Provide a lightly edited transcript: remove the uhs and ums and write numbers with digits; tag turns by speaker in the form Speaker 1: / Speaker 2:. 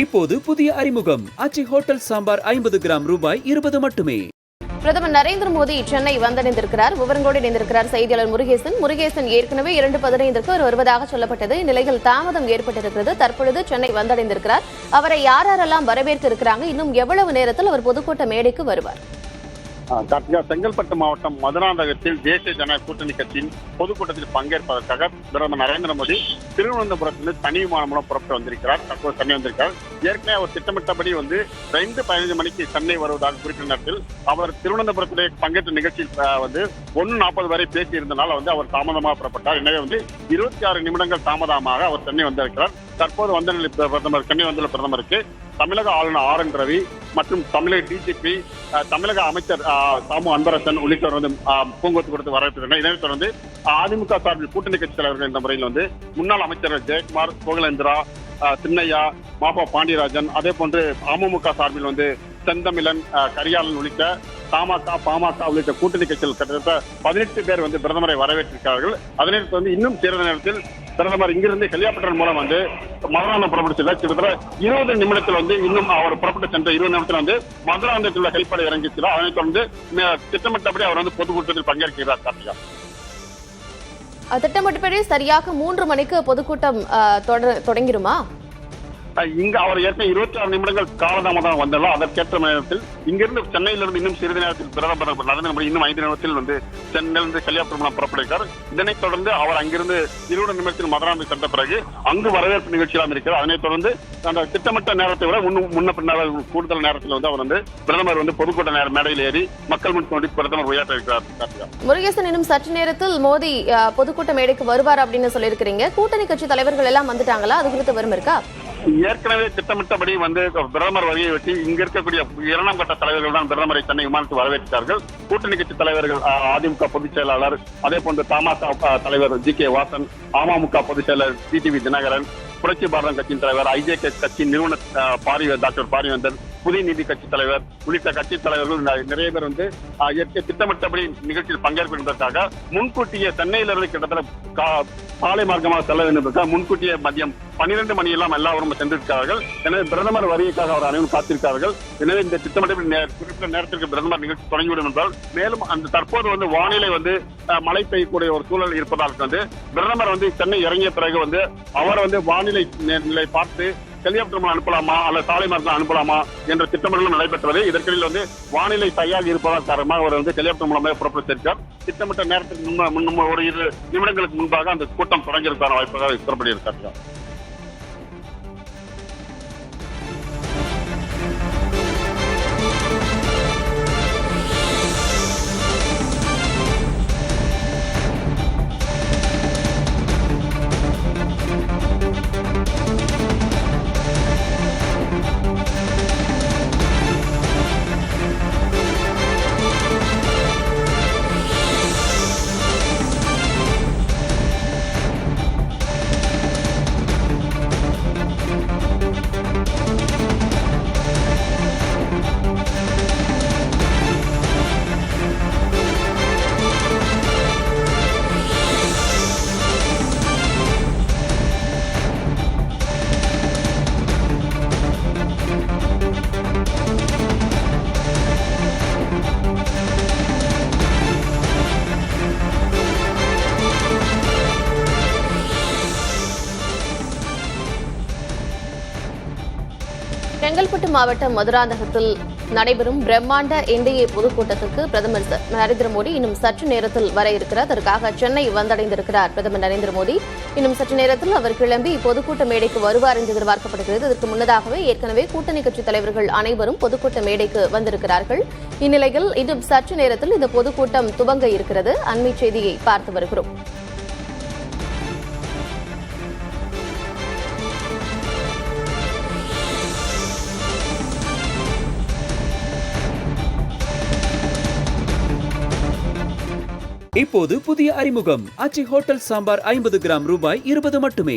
Speaker 1: இப்போது புதிய அறிமுகம் அச்சி ஹோட்டல் சாம்பார் 50 கிராம் ரூபாய் 20 மட்டுமே.
Speaker 2: பிரதமர் நரேந்திர மோடி சென்னை வந்தடைந்திருக்கிறார். விவரங்களோடு இணைந்திருக்கிறார் செய்தியாளர் முருகேசன். ஏற்கனவே 2:15 அவர் வருவதாக சொல்லப்பட்டது. இந்நிலையில் தாமதம் ஏற்பட்டிருக்கிறது. தற்பொழுது சென்னை வந்தடைந்திருக்கிறார். அவரை யாரெல்லாம் வரவேற்க இருக்கிறாங்க? இன்னும் எவ்வளவு நேரத்தில் அவர் பொதுக்கூட்ட மேடைக்கு வருவார்?
Speaker 3: செங்கல்பட்டு மாவட்டம் மதுராந்தகத்தில் தேசிய ஜனநாயக கூட்டணி கட்சியின் பொதுக்கூட்டத்தில் பங்கேற்பதற்காக பிரதமர் நரேந்திர மோடி திருவனந்தபுரத்திலிருந்து தனி விமானம் மூலம் புறப்பட்டு வந்திருக்கிறார். தற்போது சென்னை வந்திருக்கிறார். ஏற்கனவே அவர் திட்டமிட்டபடி 2:15 மணிக்கு சென்னை வருவதாக குறிப்பிட்ட நேரத்தில் அவர் திருவனந்தபுரத்திலே பங்கேற்ற நிகழ்ச்சியில் 1:40 வரை பேசியிருந்தனால் அவர் தாமதமாக புறப்பட்டார். எனவே 26 நிமிடங்கள் தாமதமாக அவர் சென்னை வந்திருக்கிறார். தற்போது சென்னை வந்துள்ள பிரதமருக்கு தமிழக ஆளுநர் ஆர் என் ரவி மற்றும் தமிழக டிஜிபி, தமிழக அமைச்சர் தாமு அன்பரசன் உள்ளிட்டோர் பூங்கொத்து கொடுத்து வரவேற்கின்றனர். இதனைத் தொடர்ந்து அதிமுக சார்பில் கூட்டணி கட்சி தலைவர்கள் இந்த முறையில் முன்னாள் அமைச்சர்கள் ஜெயக்குமார், கோகுலேந்திரா, சின்னையா, மாபா பாண்டியராஜன், அதே போன்று அமமுக சார்பில் செந்தமிழன், கரியாளன் உள்ளிட்ட பாமக உள்ளிட்ட கூட்டணி கட்சிகள் கிட்டத்தட்ட 18 பேர் பிரதமரை வரவேற்றிருக்கிறார்கள். அதனை இன்னும் சிறிது நேரத்தில் பிரதமர் இங்கிருந்து ஹெலிகாப்டர் மூலம் மதுராந்தகம் புறப்பட்டு செல்ல கிட்டத்தட்ட 20 நிமிடத்தில் இன்னும் அவர் புறப்பட்டு சென்ற 20 நிமிடத்தில் மதுராந்தகத்தில் உள்ள ஹெலிப்படை இறங்கிச்சுள்ளார். அதனைத் தொடர்ந்து திட்டமிட்டபடி அவர் பொதுக்கூட்டத்தில் பங்கேற்கிறார். கார்த்திகா,
Speaker 2: திட்டமிட்டபடி சரியாக 3 மணிக்கு பொதுக்கூட்டம் தொடங்கிருமா?
Speaker 3: இங்கு அவர் ஏற்கனவே 26 நிமிடங்கள் காலதாமதம் வந்தாலும் அதற்கேற்ற நேரத்தில் இங்கிருந்து சென்னையிலிருந்து இன்னும் சிறிது நேரத்தில் பிரதமர் நரேந்திர மோடி இன்னும் 5 நிமிடத்தில் சென்னையிலிருந்து ஹெலிகாப்டர் மூலம் புறப்படுகிறார். இதனைத் தொடர்ந்து அவர் அங்கிருந்து 20 நிமிடத்தில் மதுராந்தகம் சென்ற பிறகு அங்கு வரவேற்பு நிகழ்ச்சியாக இருக்கிறார். அதனைத் தொடர்ந்து அந்த திட்டமிட்ட நேரத்தை விட முன்ன பின்னர் கூடுதல் நேரத்தில் அவர் பிரதமர் பொதுக்கூட்ட மேடையில் ஏறி மக்கள் முன் தோண்டி பிரதமர் உரையாற்ற இருக்கிறார்.
Speaker 2: முருகேசன், இன்னும் சற்று நேரத்தில் மோடி பொதுக்கூட்ட மேடைக்கு வருவார் அப்படின்னு சொல்லியிருக்கிறீங்க. கூட்டணி கட்சி தலைவர்கள் எல்லாம் வந்துட்டாங்களா? அது குறித்து வரும் இருக்கா?
Speaker 3: ஏற்கனவே திட்டமிட்டபடி பிரதமர் வருகையை வெட்டி இங்க இருக்கக்கூடிய 2ஆம் கட்ட தலைவர்கள் தான் பிரதமரை சென்னை விமானத்தில் வரவேற்றார்கள். கூட்டணி கட்சி தலைவர்கள் அதிமுக பொதுச் செயலாளர், அதே போன்று தமாக தலைவர் ஜி.கே. வாசன், அமமுக பொதுச் செயலர் டிடிவி தினகரன், புரட்சி பாரதம் கட்சியின் தலைவர் ஐஜேகே கட்சியின் நிறுவனர் டாக்டர் பாரிவேந்தர், புதிய நீதி கட்சி தலைவர் உள்ளிட்ட கட்சி தலைவர்கள் நிறைய பேர் திட்டமிட்டபடி நிகழ்ச்சியில் பங்கேற்பு என்பதற்காக முன்கூட்டியே சென்னையிலிருந்து கிட்டத்தட்ட சாலை மார்க்கமாக செல்ல வேண்டும் என்பதற்காக முன்கூட்டியே மதியம் 12 மணியெல்லாம் எல்லாரும் சென்றிருக்கிறார்கள். எனவே பிரதமர் வருகைக்காக அவர் அனைவரும் காத்திருக்கிறார்கள். எனவே இந்த திட்டமிட்ட குறிப்பிட்ட நேரத்திற்கு பிரதமர் நிகழ்ச்சி தொடங்கிவிடும் என்றால் மேலும் அந்த தற்போது வானிலை மழை பெய்யக்கூடிய ஒரு சூழல் இருப்பதால் பிரதமர் சென்னை இறங்கிய பிறகு அவர் வானிலை நிலை பார்த்து ஹெலிகாப்டர் மூலம் அனுப்பலாமா அல்லது சாலை மார்க்கம் அனுப்பலாமா என்ற திட்டமிடலும் நடைபெற்றது. இதற்கிடையில் வானிலை தயாராக இருப்பதால் காரணமாக அவர் ஹெலிகாப்டர் மூலமாக புறப்பட்டிருக்கார். திட்டமிட்ட நேரத்துக்கு ஒரு 2 நிமிடங்களுக்கு முன்பாக அந்த கூட்டம் தொடங்கியிருக்கான வாய்ப்பாக கூறப்பட்டிருக்கார்.
Speaker 2: செங்கல்பட்டு மாவட்டம் மதுராந்தகத்தில் நடைபெறும் பிரம்மாண்ட என்டிஏ பொதுக்கூட்டத்திற்கு பிரதமர் நரேந்திர மோடி இன்னும் சற்று நேரத்தில் வர இருக்கிறார். அதற்காக சென்னை வந்தடைந்திருக்கிறார் பிரதமர் நரேந்திர மோடி. இன்னும் சற்று நேரத்தில் அவர் கிளம்பி பொதுக்கூட்ட மேடைக்கு வருவார் என்று எதிர்பார்க்கப்படுகிறது. இதற்கு முன்னதாகவே ஏற்கனவே கூட்டணி கட்சி தலைவர்கள் அனைவரும் பொதுக்கூட்ட மேடைக்கு வந்திருக்கிறார்கள். இந்நிலையில் இன்னும் சற்று நேரத்தில் இந்த பொதுக்கூட்டம் துவங்க இருக்கிறது. அண்மை செய்தியை பார்த்து வருகிறோம்.
Speaker 1: இப்போது புதிய அறிமுகம் அச்சி ஹோட்டல் சாம்பார் 50 கிராம் ரூபாய் 20 மட்டுமே.